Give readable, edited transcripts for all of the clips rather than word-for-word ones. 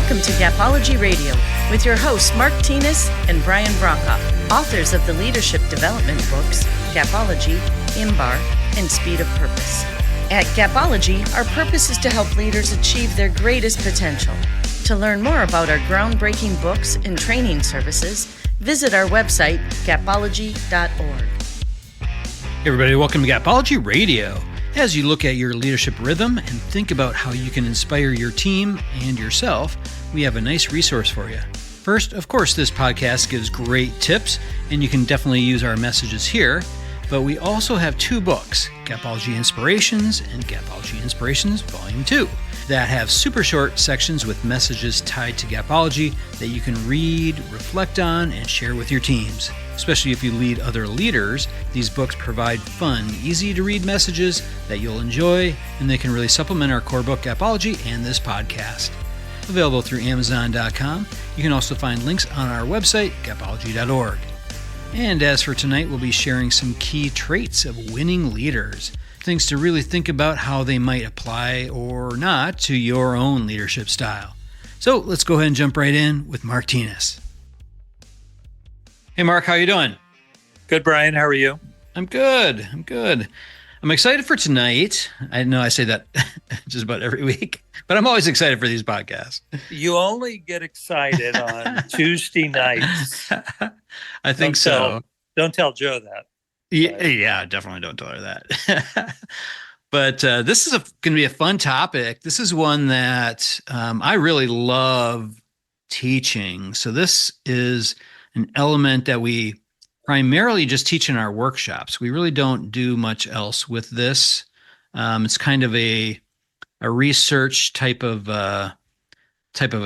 Welcome to Gapology Radio with your hosts Mark Tinas and Brian Brokoff, authors of the leadership development books Gapology, IMBAR, and Speed of Purpose. At Gapology, our purpose is to help leaders achieve their greatest potential. To learn more about our groundbreaking books and training services, visit our website, gapology.org. Hey everybody, welcome to Gapology Radio. As you look at your leadership rhythm and think about how you can inspire your team and yourself, we have a nice resource for you. First, of course, this podcast gives great tips, and you can definitely use our messages here. But we also have two books, Gapology Inspirations and Gapology Inspirations Volume 2, that have super short sections with messages tied to Gapology that you can read, reflect on, and share with your teams. Especially if you lead other leaders, these books provide fun, easy-to-read messages that you'll enjoy, and they can really supplement our core book, Gapology, and this podcast. Available through Amazon.com. You can also find links on our website, gapology.org. And as for tonight, we'll be sharing some key traits of winning leaders, things to really think about how they might apply or not to your own leadership style. So let's go ahead and jump right in with Mark Tinas. Hey Mark, how you doing? Good, Brian. How are you? I'm good. I'm excited for tonight. I know I say that just about every week, but I'm always excited for these podcasts. You only get excited on Tuesday nights. I think so. Don't tell Joe that. Yeah, definitely don't tell her that. But this is going to be a fun topic. This is one that I really love teaching. So this is an element that we primarily just teach in our workshops. We really don't do much else with this. It's kind of a research type of a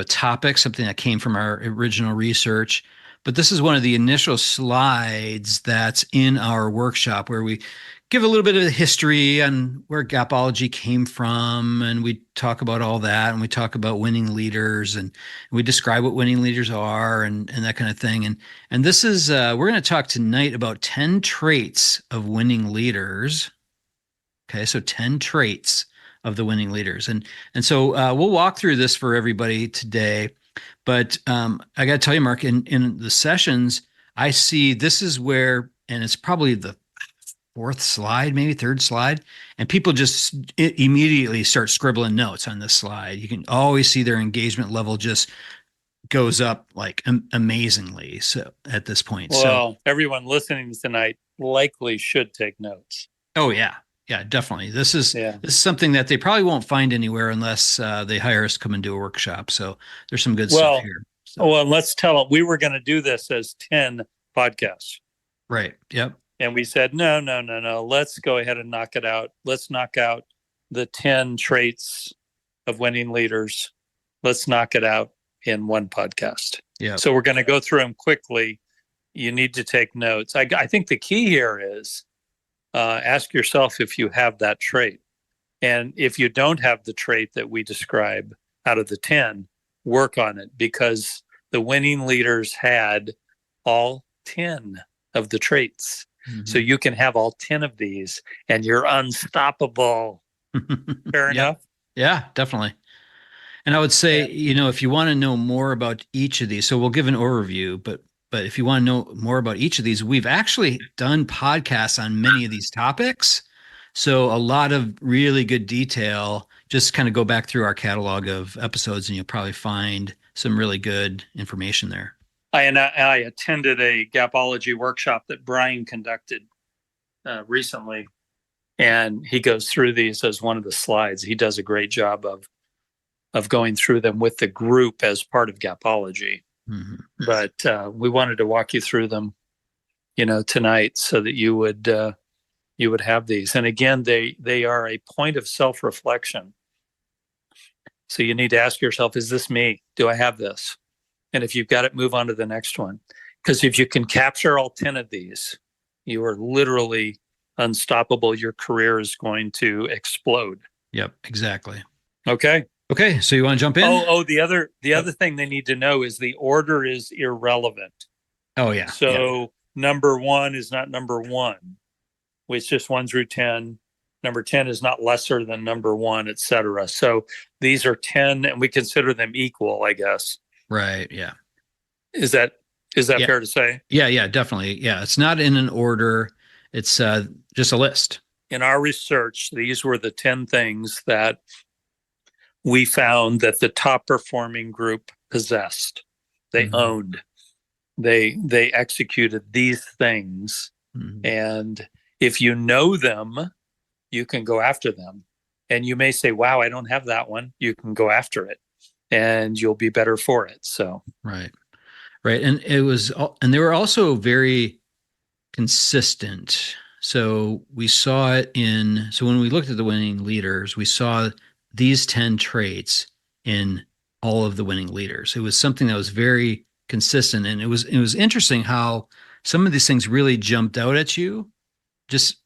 topic, something that came from our original research. But this is one of the initial slides that's in our workshop where we give a little bit of the history on where Gapology came from, and we talk about all that, and we talk about winning leaders, and we describe what winning leaders are and that kind of thing. And this is, we're going to talk tonight about 10 traits of winning leaders. Okay, so 10 traits of the winning leaders. And so we'll walk through this for everybody today. But I got to tell you, Mark, in the sessions, I see this is where, and it's probably the fourth slide, maybe third slide, and people just immediately start scribbling notes on this slide. You can always see their engagement level just goes up like amazingly. So at this point, well, everyone listening tonight likely should take notes. Oh yeah, definitely. This is something that they probably won't find anywhere unless they hire us to come and do a workshop. So there's some good stuff here. So. Well, let's tell them we were going to do this as 10 podcasts. Right. Yep. And we said, no. Let's go ahead and knock it out. Let's knock out the 10 traits of winning leaders. Let's knock it out in one podcast. Yeah. So we're going to go through them quickly. You need to take notes. I think the key here is ask yourself if you have that trait. And if you don't have the trait that we describe out of the 10, work on it, because the winning leaders had all 10 of the traits. Mm-hmm. So you can have all 10 of these and you're unstoppable. Fair enough? Yeah, definitely. And I would say, if you want to know more about each of these, so we'll give an overview, but if you want to know more about each of these, we've actually done podcasts on many of these topics. So a lot of really good detail. Just kind of go back through our catalog of episodes and you'll probably find some really good information there. I attended a Gapology workshop that Brian conducted recently, and he goes through these as one of the slides. He does a great job of going through them with the group as part of Gapology. Mm-hmm. But we wanted to walk you through them, tonight, so that you would have these. And again, they are a point of self-reflection. So you need to ask yourself, is this me? Do I have this? And if you've got it, move on to the next one. Because if you can capture all 10 of these, you are literally unstoppable. Your career is going to explode. Yep, exactly. Okay. So you want to jump in? The other thing they need to know is the order is irrelevant. Oh, yeah. So number one is not number one. It's just 1 through 10. Number 10 is not lesser than number 1, et cetera. So these are 10, and we consider them equal, I guess. Right. Yeah. Is that Yeah. fair to say? Yeah, definitely. Yeah. It's not in an order. It's just a list. In our research, these were the 10 things that we found that the top performing group possessed. They owned. They executed these things. And if you know them, you can go after them. And you may say, wow, I don't have that one. You can go after it and you'll be better for it. So, right. And they were also very consistent. So we saw it so when we looked at the winning leaders, we saw these 10 traits in all of the winning leaders. It was something that was very consistent. And it was interesting how some of these things really jumped out at you. Just,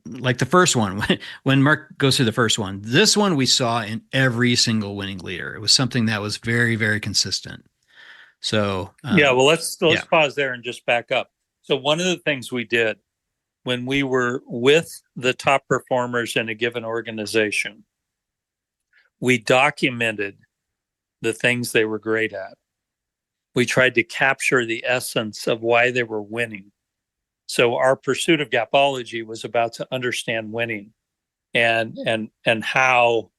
like the first one, when Mark goes through the first one, this one we saw in every single winning leader. It was something that was very, very consistent. So, let's pause there and just back up. So one of the things we did when we were with the top performers in a given organization, we documented the things they were great at. We tried to capture the essence of why they were winning. So our pursuit of Gapology was about to understand winning and how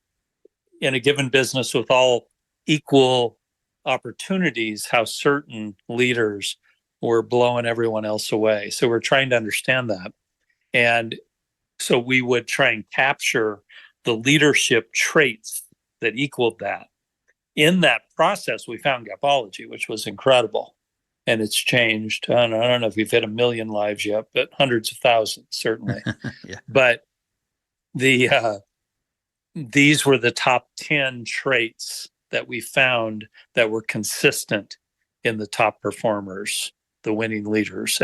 in a given business with all equal opportunities, how certain leaders were blowing everyone else away. So we're trying to understand that. And so we would try and capture the leadership traits that equaled that. In that process, we found Gapology, which was incredible. And it's changed. I don't know if we've hit 1 million lives yet, but hundreds of thousands, certainly. Yeah. But these were the top 10 traits that we found that were consistent in the top performers, the winning leaders.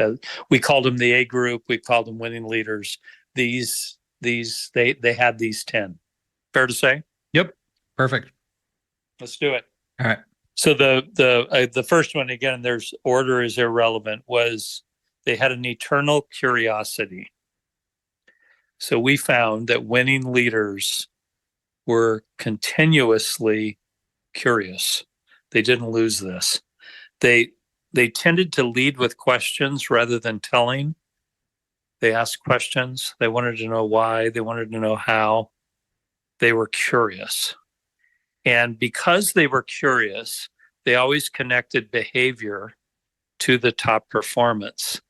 We called them the A group. We called them winning leaders. They had these 10. Fair to say? Yep. Perfect. Let's do it. All right. So the first one, again, there's order is irrelevant, was they had an eternal curiosity. So we found that winning leaders were continuously curious. They didn't lose this. They tended to lead with questions rather than telling. They asked questions. They wanted to know why. They wanted to know how. They were curious. And because they were curious, they always connected behavior to the top performance.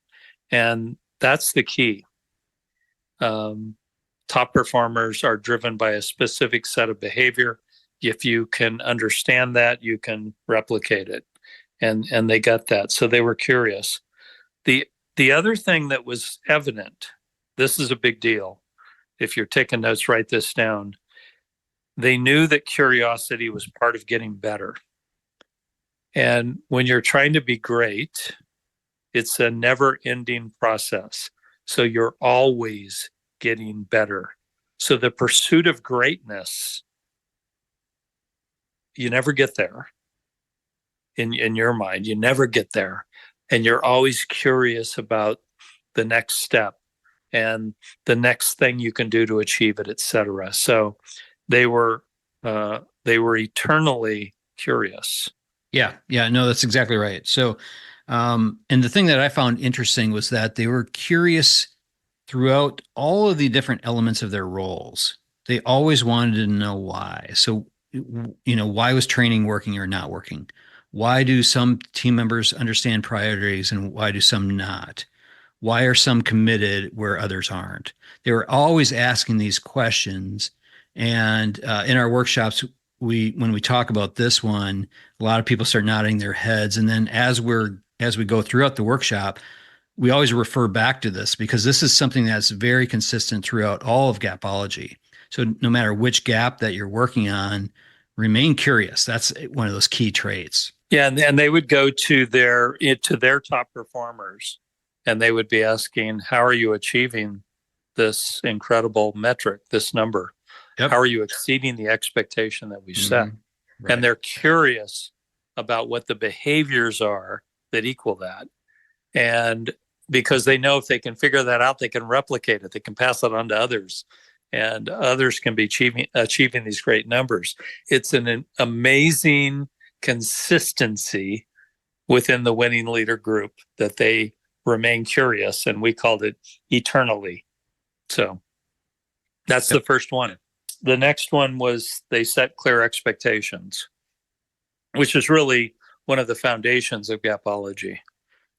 And that's the key. Top performers are driven by a specific set of behavior. If you can understand that, you can replicate it. And they got that. So they were curious. The other thing that was evident, this is a big deal. If you're taking notes, write this down. They knew that curiosity was part of getting better. And when you're trying to be great, it's a never-ending process. So you're always getting better. So the pursuit of greatness, you never get there. In your mind, you never get there. And you're always curious about the next step and the next thing you can do to achieve it, et cetera. So they were eternally curious. Yeah. No, that's exactly right. So, and the thing that I found interesting was that they were curious throughout all of the different elements of their roles. They always wanted to know why. So, why was training working or not working? Why do some team members understand priorities and why do some not? Why are some committed where others aren't? They were always asking these questions. And in our workshops, when we talk about this one, a lot of people start nodding their heads. And then as we go throughout the workshop, we always refer back to this because this is something that's very consistent throughout all of Gapology. So no matter which gap that you're working on, remain curious. That's one of those key traits. Yeah, and they would go to their top performers, and they would be asking, "How are you achieving this incredible metric, this number? Yep. How are you exceeding the expectation that we set?" Right. And they're curious about what the behaviors are that equal that. And because they know if they can figure that out, they can replicate it. They can pass it on to others. and others can be achieving these great numbers. It's an amazing consistency within the winning leader group that they remain curious, and we called it eternally. So that's the first one. The next one was they set clear expectations, which is really one of the foundations of Gapology.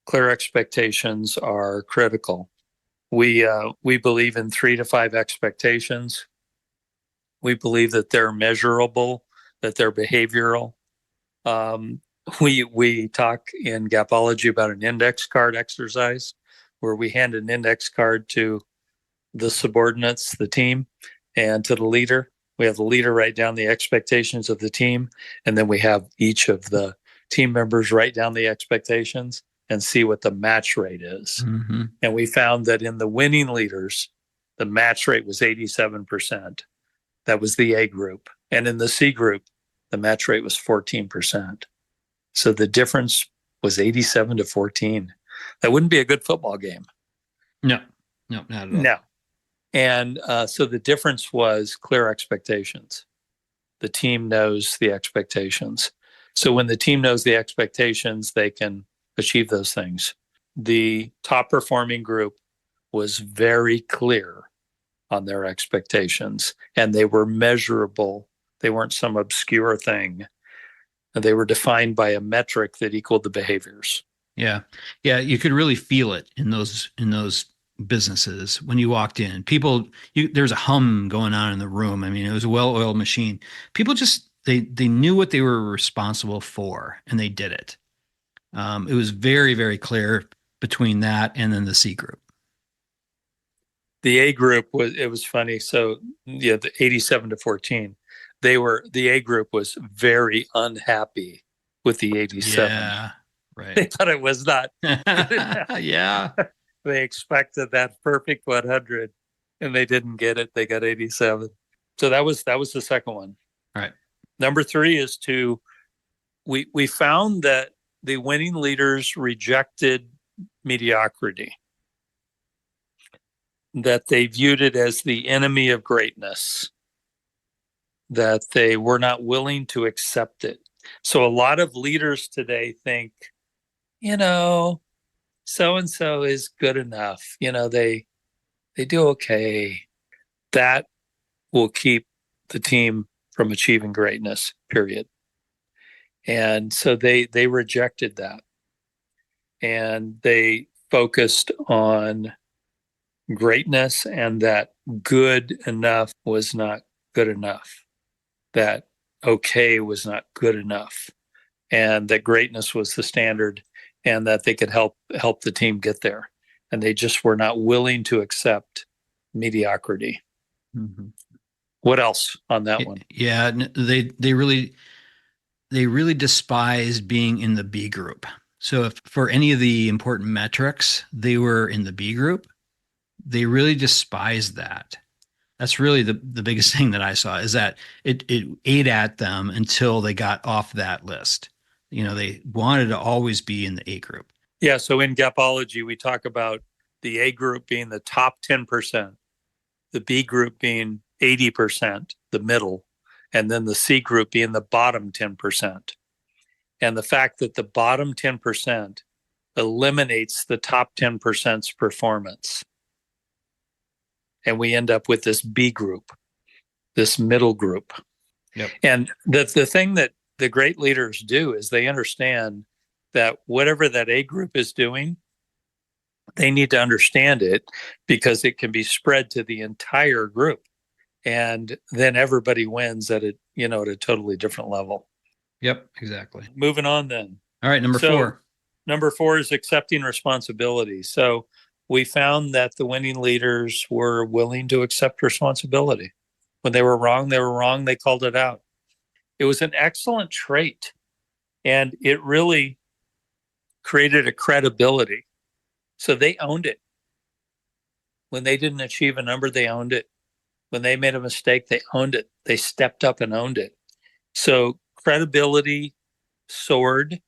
Clear expectations are critical. We believe in 3 to 5 expectations. We believe that they're measurable, that they're behavioral. We talk in Gapology about an index card exercise where we hand an index card to the subordinates, the team, and to the leader. We have the leader write down the expectations of the team, and then we have each of the team members write down the expectations and see what the match rate is. Mm-hmm. And we found that in the winning leaders, the match rate was 87%. That was the A group. And in the C group, the match rate was 14%. So the difference was 87 to 14. That wouldn't be a good football game. No, not at all. No. And so the difference was clear expectations. The team knows the expectations. So when the team knows the expectations, they can achieve those things. The top performing group was very clear on their expectations, and they were measurable. They weren't some obscure thing. They were defined by a metric that equaled the behaviors. Yeah. You could really feel it in those businesses when you walked in. There's a hum going on in the room. I mean, it was a well-oiled machine. People just, they knew what they were responsible for, and they did it. It was very, very clear between that and then the C group. The A group was funny. So yeah, the 87 to 14, the A group was very unhappy with the 87. Yeah, right. They thought it was not. Yeah. They expected that perfect 100 and they didn't get it. They got 87. So that was the second one. All right. Number 3 is we found that the winning leaders rejected mediocrity, that they viewed it as the enemy of greatness, that they were not willing to accept it. So a lot of leaders today think, so-and-so is good enough. They do okay. That will keep the team from achieving greatness, period. And so they rejected that. And they focused on greatness, and that good enough was not good enough. That okay was not good enough. And that greatness was the standard, and that they could help the team get there. And they just were not willing to accept mediocrity. Mm-hmm. What else on that one? Yeah, they really despised being in the B group. So if for any of the important metrics, they were in the B group, they really despised that. That's really the biggest thing that I saw, is that it ate at them until they got off that list. They wanted to always be in the A group. Yeah. So in Gapology, we talk about the A group being the top 10%, the B group being 80%, the middle, and then the C group being the bottom 10%. And the fact that the bottom 10% eliminates the top 10%'s performance. And we end up with this B group, this middle group. Yep. And the thing that the great leaders do is they understand that whatever that A group is doing, they need to understand it, because it can be spread to the entire group. And then everybody wins at a totally different level. Yep, exactly. Moving on then. All right, number 4. Number 4 is accepting responsibility. So we found that the winning leaders were willing to accept responsibility. When they were wrong, they called it out. It was an excellent trait, and it really created a credibility. So they owned it. When they didn't achieve a number, they owned it. When they made a mistake, they owned it. They stepped up and owned it. So credibility soared,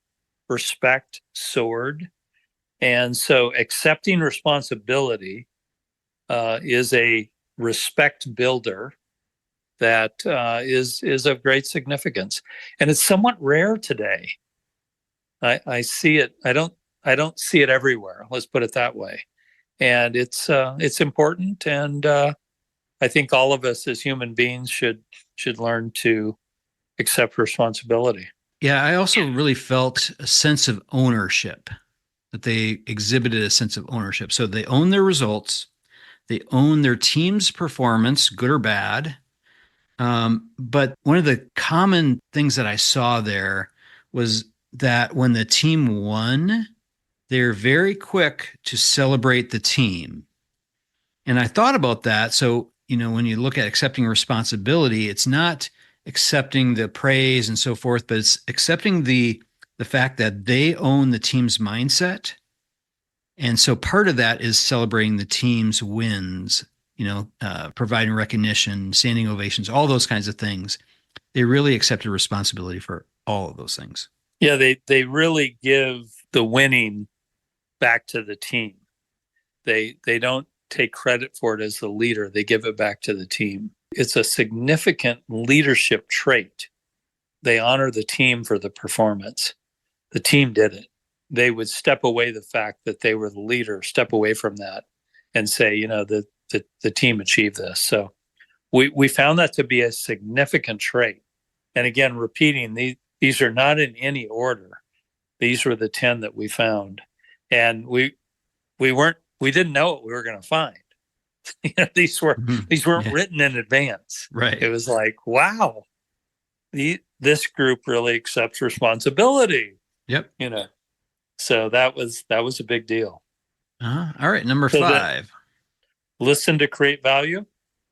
respect soared. And so accepting responsibility is a respect builder that is of great significance, and it's somewhat rare today. I see it. I don't see it everywhere. Let's put it that way. And it's important, and I think all of us as human beings should learn to accept responsibility. Yeah, I also really felt a sense of ownership, that they exhibited a sense of ownership. So they own their results, they own their team's performance, good or bad. But one of the common things that I saw there was that when the team won, they're very quick to celebrate the team. And I thought about that. So, when you look at accepting responsibility, it's not accepting the praise and so forth, but it's accepting the fact that they own the team's mindset. And so part of that is celebrating the team's wins, providing recognition, standing ovations, all those kinds of things. They really accepted responsibility for all of those things. Yeah, they really give the winning back to the team. They don't take credit for it as the leader. They give it back to the team. It's a significant leadership trait. They honor the team for the performance. The team did it. They would step away the fact that they were the leader, step away from that and say, the team achieved this. So we found that to be a significant trait. And again, repeating, these are not in any order. These were the 10 that we found. And we didn't know what we were going to find. These weren't written in advance. Right. It was like, wow, this group really accepts responsibility. Yep. So that was a big deal. All right, number 5. Listen to create value.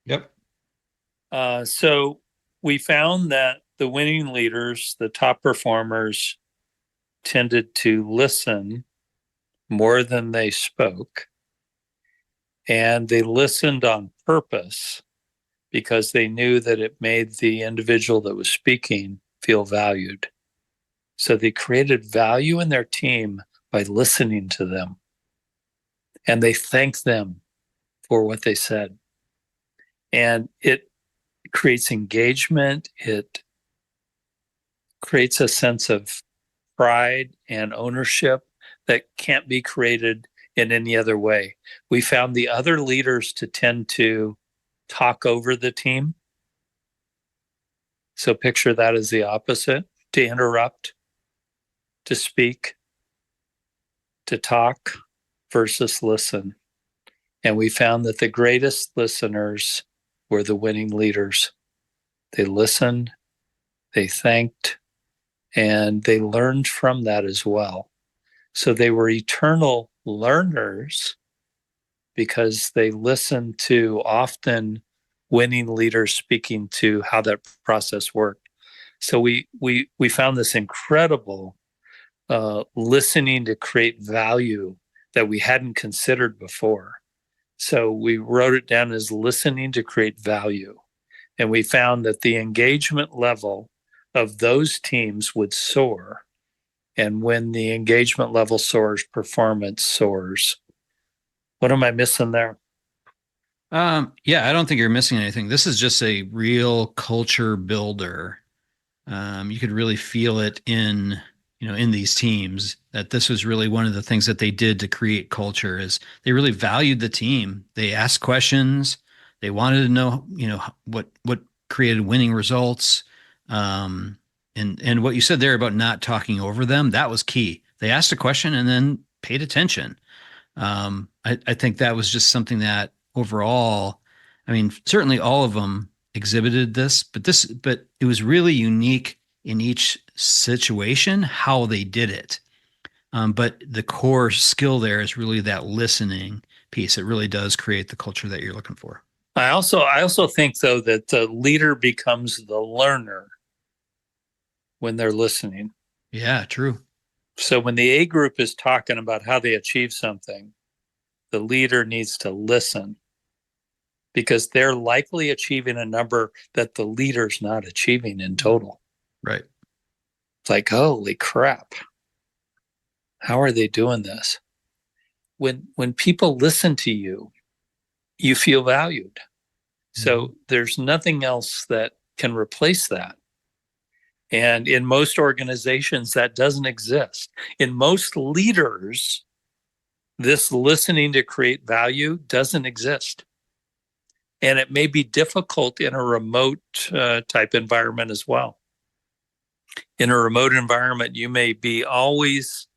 Yep. So we found that the winning leaders, the top performers, tended to listen more than they spoke. And they listened on purpose because they knew that it made the individual that was speaking feel valued. So they created value in their team by listening to them. And they thanked them for what they said. And it creates engagement. It creates a sense of pride and ownership that can't be created in any other way. We found the other leaders to tend to talk over the team. So picture that as the opposite: to interrupt, to speak, to talk versus listen. And we found that the greatest listeners were the winning leaders. They listened, they thanked, and they learned from that as well. So they were eternal learners because they listened to often winning leaders speaking to how that process worked. So we found this incredible listening to create value that we hadn't considered before. So we wrote it down as listening to create value. And we found that the engagement level of those teams would soar. And when the engagement level soars, performance soars. What am I missing there? Yeah, I don't think you're missing anything. This is just a real culture builder. You could really feel it in these teams, that this was really one of the things that they did to create culture. Is they really valued the team. They asked questions. They wanted to know, what created winning results. And what you said there about not talking over them, that was key. They asked a question and then paid attention. I think that was just something that overall, certainly all of them exhibited this, but it was really unique in each situation, how they did it. But the core skill there is really that listening piece. It really does create the culture that you're looking for. I also think, though, that the leader becomes the learner when they're listening. Yeah, true. So when the A group is talking about how they achieve something, the leader needs to listen, because they're likely achieving a number that the leader's not achieving in total. Right. It's like, holy crap. How are they doing this? When people listen to you, you feel valued. So there's nothing else that can replace that. And in most organizations, that doesn't exist. In most leaders, this listening to create value doesn't exist. And it may be difficult in a remote type environment as well. In a remote environment, you may be always,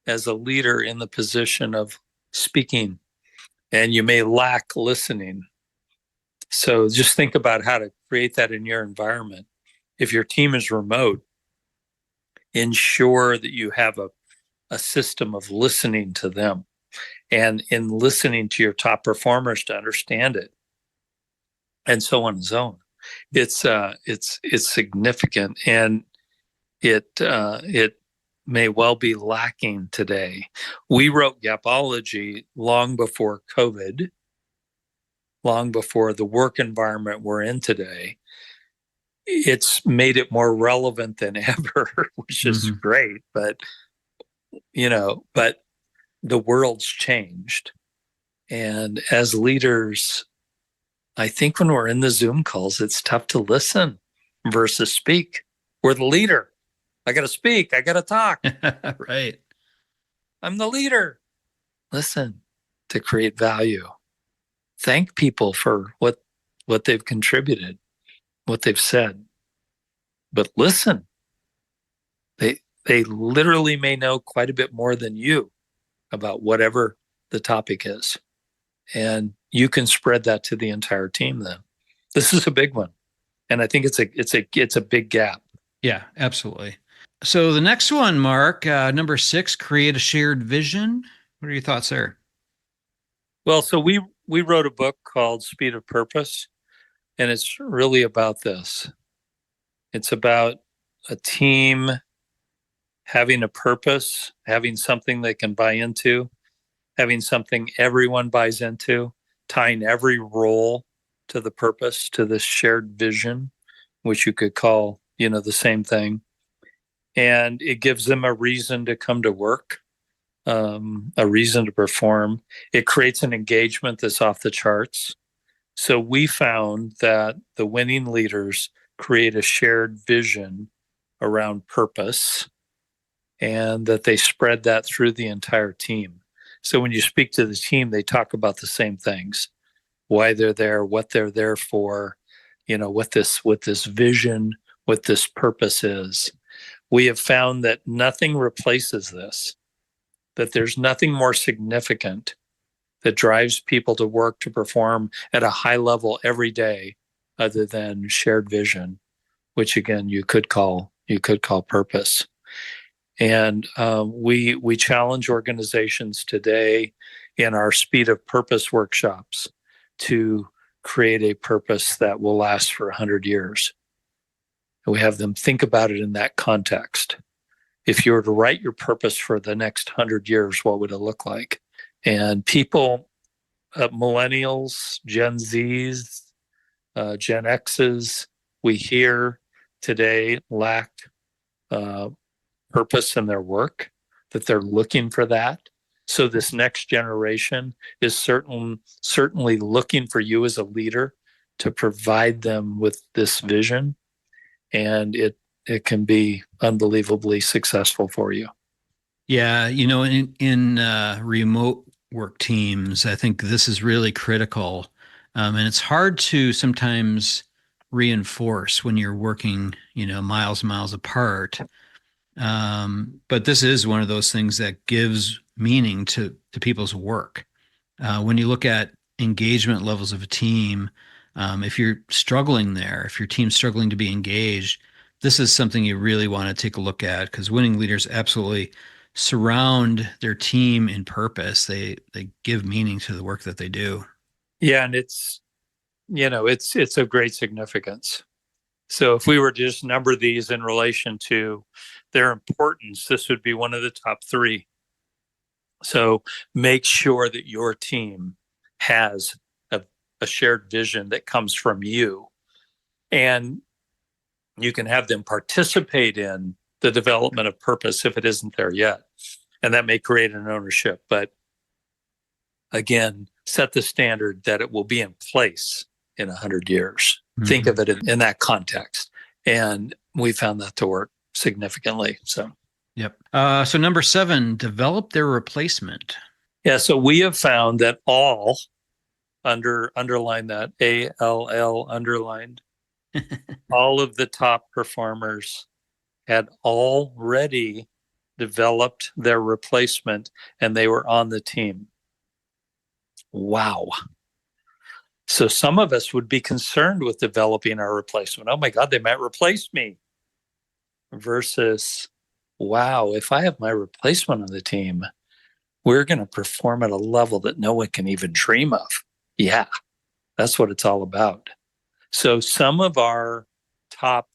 as a leader, in the position of speaking, and you may lack listening. So just think about how to create that in your environment. If your team is remote, ensure that you have a system of listening to them, and in listening to your top performers to understand it, and so on and so on. It's significant, and it may well be lacking today. We wrote Gapology long before COVID, long before the work environment we're in today. It's made it more relevant than ever, which is great, but the world's changed. And as leaders, I think when we're in the Zoom calls, it's tough to listen versus speak. We're the leader. I got to speak. I got to talk. Right. I'm the leader. Listen to create value. Thank people for what they've contributed, what they've said. But listen. They literally may know quite a bit more than you about whatever the topic is. And you can spread that to the entire team then. This is a big one. And I think it's a big gap. Yeah, absolutely. So the next one, Mark, number 6, create a shared vision. What are your thoughts there? Well, so we wrote a book called Speed of Purpose, and it's really about this. It's about a team having a purpose, having something they can buy into, having something everyone buys into, tying every role to the purpose, to this shared vision, which you could call, the same thing. And it gives them a reason to come to work, a reason to perform. It creates an engagement that's off the charts. So we found that the winning leaders create a shared vision around purpose, and that they spread that through the entire team. So when you speak to the team, they talk about the same things: why they're there, what they're there for, what this vision, what this purpose is. We have found that nothing replaces this, that there's nothing more significant that drives people to work, to perform at a high level every day, other than shared vision, which again you could call purpose. And we challenge organizations today in our Speed of Purpose workshops to create a purpose that will last for 100 years. And we have them think about it in that context. If you were to write your purpose for the next 100 years, what would it look like? And people, millennials, Gen Zs, Gen Xs, we hear today lack purpose in their work, that they're looking for that. So this next generation is certainly looking for you as a leader to provide them with this vision, and it can be unbelievably successful for you. Yeah, in remote work teams, I think this is really critical, and it's hard to sometimes reinforce when you're working, miles and miles apart. But this is one of those things that gives meaning to people's work. When you look at engagement levels of a team, if you're struggling there, if your team's struggling to be engaged, this is something you really want to take a look at, because winning leaders absolutely surround their team in purpose. They give meaning to the work that they do. Yeah, and it's of great significance. So if we were to just number these in relation to their importance, this would be one of the top 3. So make sure that your team has a shared vision that comes from you, and you can have them participate in the development of purpose if it isn't there yet. And that may create an ownership, but again, set the standard that it will be in place in 100 years. Think of it in that context. And we found that to work significantly. So, yep. So number 7, develop their replacement. yeah. So we have found that all underline that ALL underlined, all of the top performers had already developed their replacement and they were on the team. Wow. So some of us would be concerned with developing our replacement. Oh my God, they might replace me. Versus, wow, if I have my replacement on the team, we're going to perform at a level that no one can even dream of. Yeah, that's what it's all about. So some of our top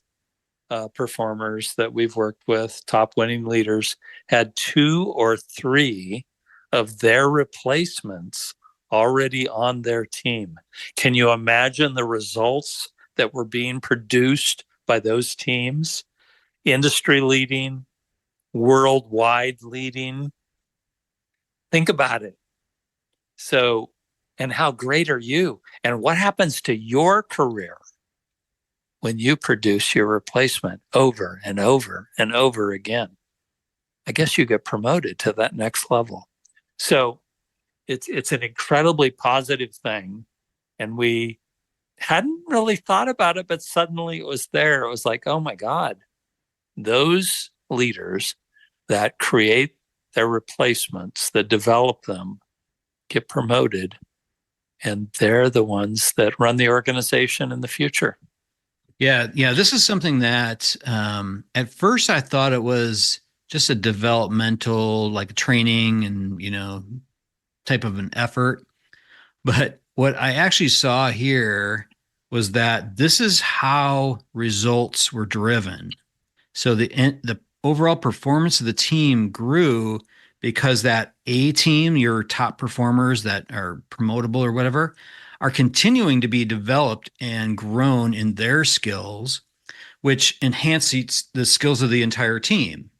performers that we've worked with, top winning leaders, had 2 or 3 of their replacements already on their team. Can you imagine the results that were being produced by those teams? Industry leading, worldwide leading. Think about it. So, and how great are you? And what happens to your career when you produce your replacement over and over and over again? I guess you get promoted to that next level. So it's an incredibly positive thing. And we hadn't really thought about it, but suddenly it was there. It was like, oh my God, those leaders that create their replacements, that develop them, get promoted, and they're the ones that run the organization in the future. Yeah. This is something that at first I thought it was just a developmental, like training and, type of an effort. But what I actually saw here was that this is how results were driven. So the overall performance of the team grew because that A team, your top performers that are promotable or whatever, are continuing to be developed and grown in their skills, which enhances the skills of the entire team.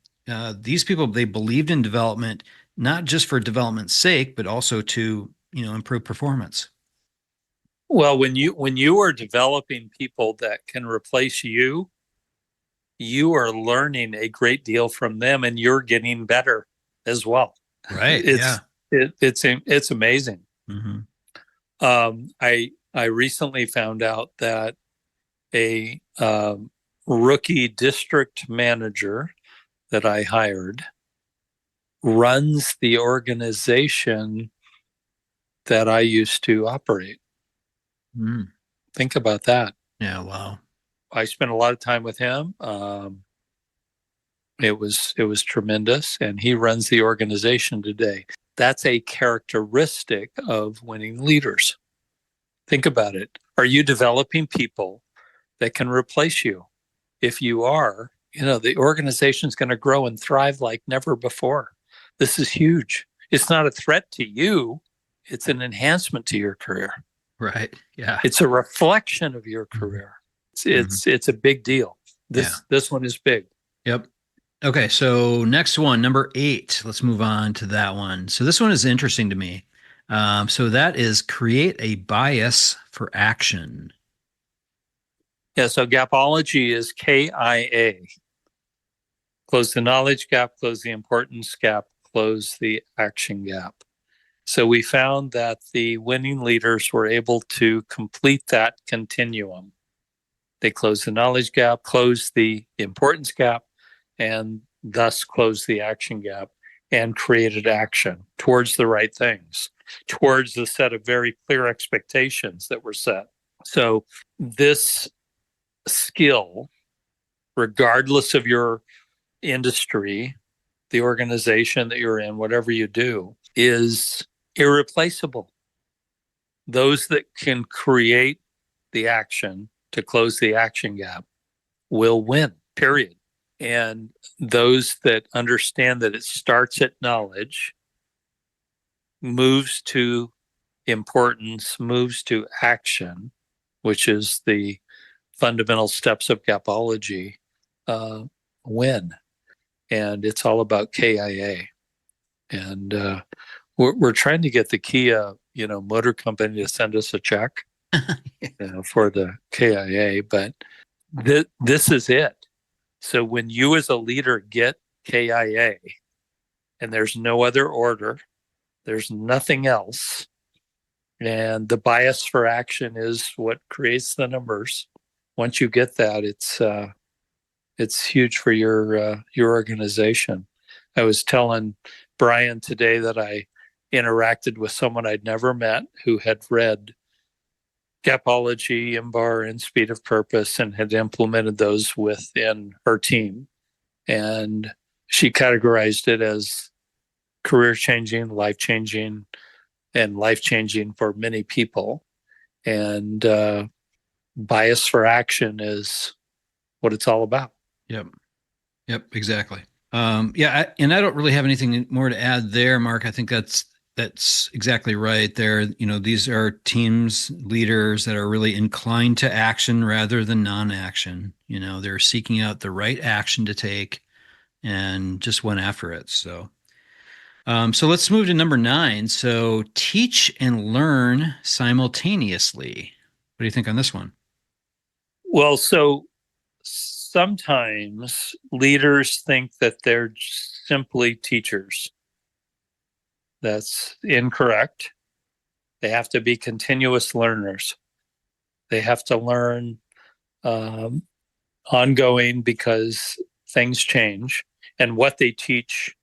These people, they believed in development, not just for development's sake, but also to, improve performance. Well, when you are developing people that can replace you, you are learning a great deal from them, and you're getting better as well. Right. It's amazing. Mm-hmm. I recently found out that a rookie district manager that I hired runs the organization that I used to operate. Think about that. Yeah. Wow. I spent a lot of time with him. It was tremendous, and he runs the organization today. That's a characteristic of winning leaders. Think about it. Are you developing people that can replace you? If you are, the organization's going to grow and thrive like never before. This is huge. It's not a threat to you. It's an enhancement to your career. Right. Yeah. It's a reflection of your career. It's a big deal. This one is big. Yep. Okay. So next one, number 8, let's move on to that one. So this one is interesting to me. So that is create a bias for action. Yeah. So Gapology is KIA. Close the knowledge gap, close the importance gap, close the action gap. So we found that the winning leaders were able to complete that continuum. They closed the knowledge gap, closed the importance gap, and thus closed the action gap and created action towards the right things, towards the set of very clear expectations that were set. So this skill, regardless of your industry, the organization that you're in, whatever you do, is irreplaceable. Those that can create the action to close the action gap will win, period. And those that understand that it starts at knowledge, moves to importance, moves to action, which is the fundamental steps of Gapology, win. And it's all about KIA. And we're trying to get the Kia, motor company to send us a check for the KIA, but this is it. So when you as a leader get KIA and there's no other order, there's nothing else, and the bias for action is what creates the numbers. Once you get that, it's huge for your organization. I was telling Brian today that I interacted with someone I'd never met who had read Gapology, IMBAR, and Speed of Purpose and had implemented those within her team. And she categorized it as career-changing, life-changing, and life-changing for many people. And bias for action is what it's all about. Yep, exactly. And I don't really have anything more to add there, Mark. I think that's exactly right there. These are teams, leaders that are really inclined to action rather than non-action. They're seeking out the right action to take and just went after it. So let's move to number 9. So teach and learn simultaneously. What do you think on this one? Well, so sometimes leaders think that they're simply teachers. That's incorrect. They have to be continuous learners. They have to learn ongoing because things change, and what they teach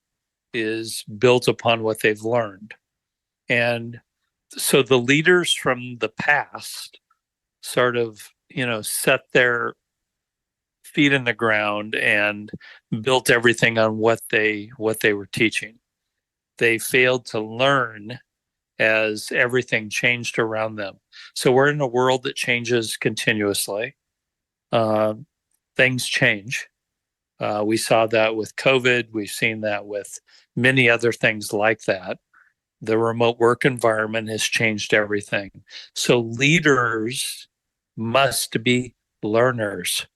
is built upon what they've learned. And so the leaders from the past sort of, set their feet in the ground and built everything on what they were teaching. They failed to learn as everything changed around them. So we're in a world that changes continuously. Things change. We saw that with COVID. We've seen that with many other things like that. The remote work environment has changed everything. So leaders must be learners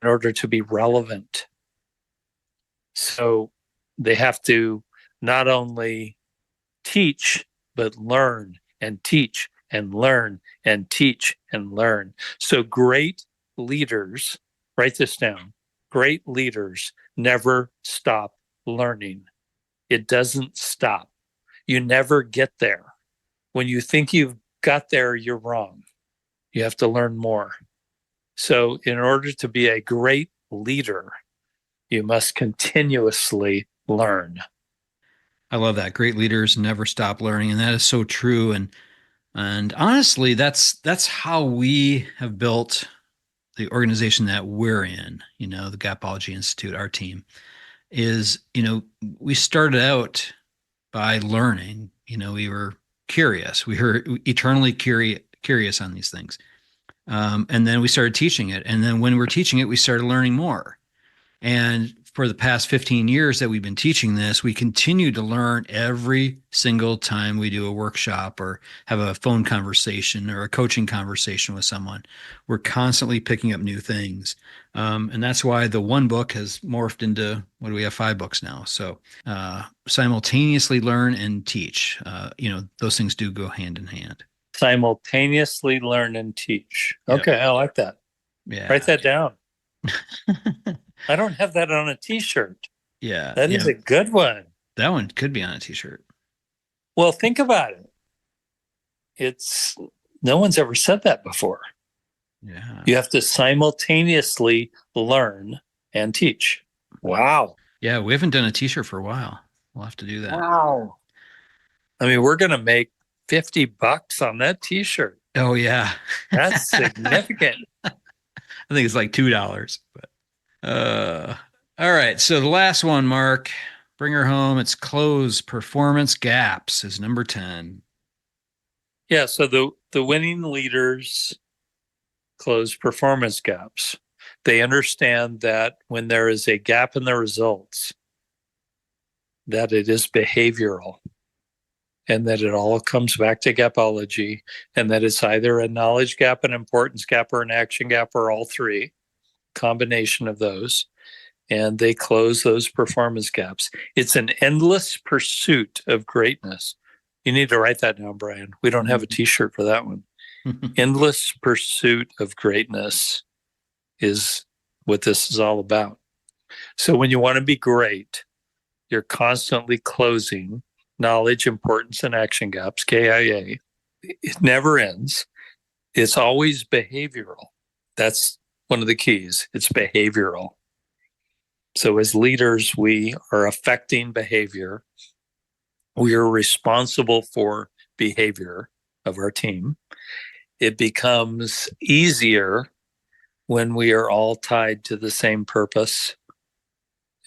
in order to be relevant. So they have to not only teach, but learn and teach and learn and teach and learn. So great leaders, write this down, great leaders never stop learning. It doesn't stop. You never get there. When you think you've got there, you're wrong. You have to learn more. So in order to be a great leader, you must continuously learn. I love that. Great leaders never stop learning, and that is so true. And honestly, that's how we have built the organization that we're in. The Gapology Institute, our team is. We started out by learning. We were curious. We were eternally curious on these things, and then we started teaching it. And then when we were teaching it, we started learning more. And for the past 15 years that we've been teaching this, we continue to learn every single time we do a workshop or have a phone conversation or a coaching conversation with someone. We're constantly picking up new things. And that's why the one book has morphed into, what do we have, 5 books now. So simultaneously learn and teach. Those things do go hand in hand. Simultaneously learn and teach. Okay, yep. I like that. Yeah. Write that down. I don't have that on a t-shirt. Yeah. That is a good one. That one could be on a t-shirt. Well, think about it. No one's ever said that before. Yeah. You have to simultaneously learn and teach. Wow. Yeah, we haven't done a t-shirt for a while. We'll have to do that. Wow. I mean, we're going to make $50 on that t-shirt. Oh, yeah. That's significant. I think it's like $2, but all right. So the last one, Mark, bring her home. It's close performance gaps is number 10. Yeah. So the winning leaders close performance gaps. They understand that when there is a gap in the results, that it is behavioral and that it all comes back to gapology, and that it's either a knowledge gap, an importance gap, or an action gap, or all three, combination of those, and they close those performance gaps. It's an endless pursuit of greatness. You need to write that down, Brian. We don't have a t-shirt for that one. Endless pursuit of greatness is what this is all about. So when you want to be great, you're constantly closing knowledge, importance, and action gaps, KIA. It never ends. It's always behavioral. That's one of the keys. It's behavioral. So as leaders, we are affecting behavior. We are responsible for behavior of our team. It becomes easier when we are all tied to the same purpose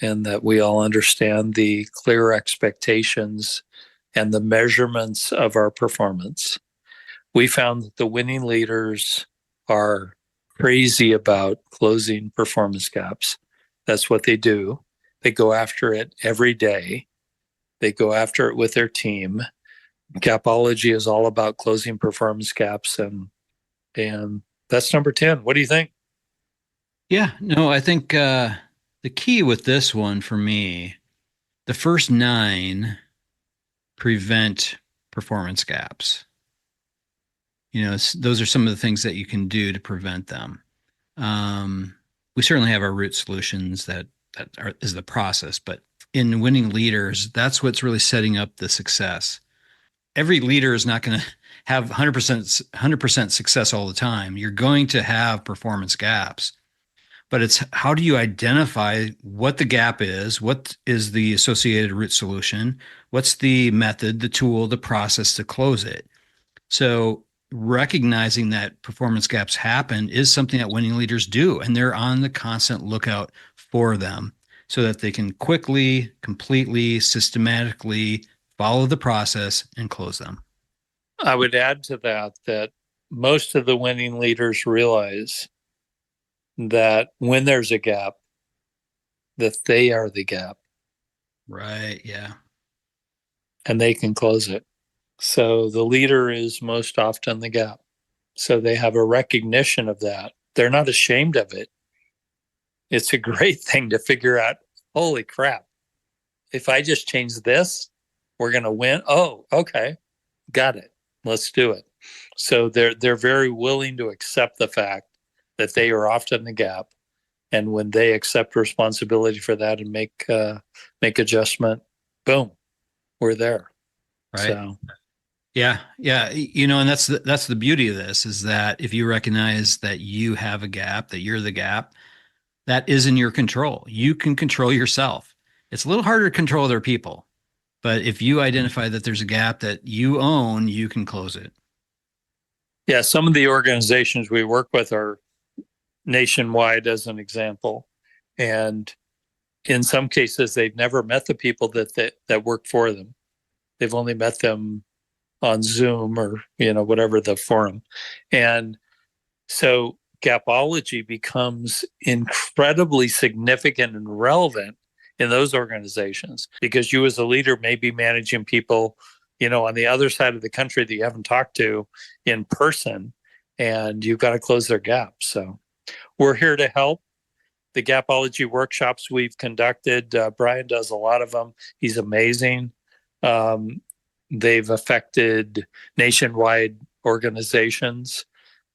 and that we all understand the clear expectations and the measurements of our performance. We found that the winning leaders are crazy about closing performance gaps. That's what they do. They go after it every day. They go after it with their team. Gapology is all about closing performance gaps, and that's number 10. What do you think? Yeah, no, I think the key with this one for me, the first 9 prevent performance gaps. Those are some of the things that you can do to prevent them. We certainly have our root solutions that is the process, but in winning leaders, that's what's really setting up the success. Every leader is not going to have 100% success all the time. You're going to have performance gaps, but it's how do you identify what the gap is? What is the associated root solution? What's the method, the tool, the process to close it? So recognizing that performance gaps happen is something that winning leaders do, and they're on the constant lookout for them so that they can quickly, completely, systematically follow the process and close them. I would add to that most of the winning leaders realize that when there's a gap, that they are the gap. Right, yeah. And they can close it. So the leader is most often the gap. So they have a recognition of that. They're not ashamed of it. It's a great thing to figure out, holy crap, if I just change this, we're going to win. Oh, okay. Got it. Let's do it. So they're very willing to accept the fact that they are often the gap. And when they accept responsibility for that and make adjustment, boom, we're there. Right. So. Yeah. And that's the beauty of this is that if you recognize that you have a gap, that you're the gap, that is in your control. You can control yourself. It's a little harder to control other people, but if you identify that there's a gap that you own, you can close it. Yeah. Some of the organizations we work with are nationwide, as an example. And in some cases, they've never met the people that work for them. They've only met them on Zoom or, whatever the forum. And so Gapology becomes incredibly significant and relevant in those organizations because you as a leader may be managing people, on the other side of the country that you haven't talked to in person, and you've got to close their gaps. So we're here to help. The Gapology workshops we've conducted, Brian does a lot of them. He's amazing. They've affected nationwide organizations.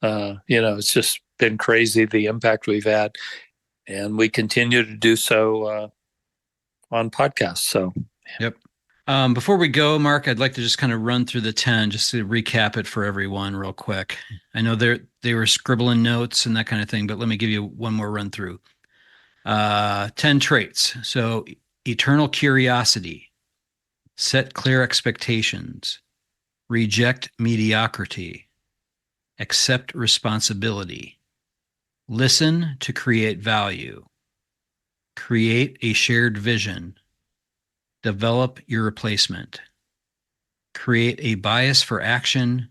It's just been crazy the impact we've had, and we continue to do so on podcasts. So, yep. Before we go, Mark, I'd like to just kind of run through the 10 just to recap it for everyone real quick. I know they were scribbling notes and that kind of thing, but let me give you one more run through. 10 traits. So eternal curiosity, set clear expectations, reject mediocrity, accept responsibility, listen to create value, create a shared vision, develop your replacement, create a bias for action,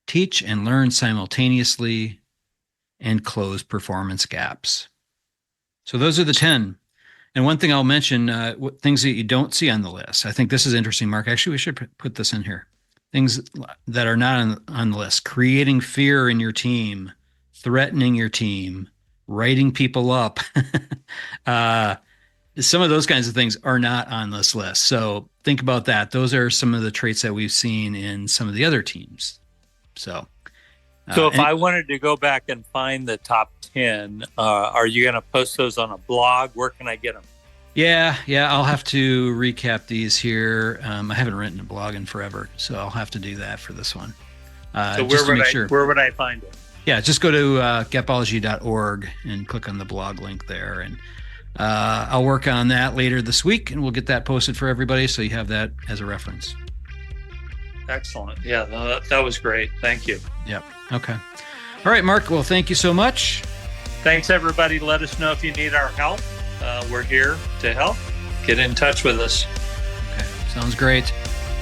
teach and learn simultaneously, and close performance gaps. So those are the 10. And one thing I'll mention, things that you don't see on the list. I think this is interesting, Mark. Actually, we should put this in here. Things that are not on the list. Creating fear in your team, threatening your team, writing people up. Some of those kinds of things are not on this list. So think about that. Those are some of the traits that we've seen in some of the other teams. So So if I wanted to go back and find the top 10, are you going to post those on a blog? Where can I get them? Yeah, I'll have to recap these here. I haven't written a blog in forever, so I'll have to do that for this one. So where would I find it? Yeah, just go to gapology.org and click on the blog link there. And I'll work on that later this week, and we'll get that posted for everybody so you have that as a reference. Excellent. Yeah, no, that was great. Thank you. Yep. Okay. All right, Mark. Well, thank you so much. Thanks, everybody. Let us know if you need our help. We're here to help. Get in touch with us. Okay. Sounds great.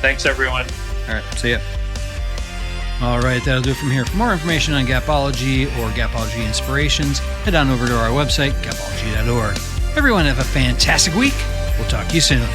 Thanks, everyone. All right. See ya. All right. That'll do it from here. For more information on Gapology or Gapology Inspirations, head on over to our website, gapology.org. Everyone have a fantastic week. We'll talk to you soon.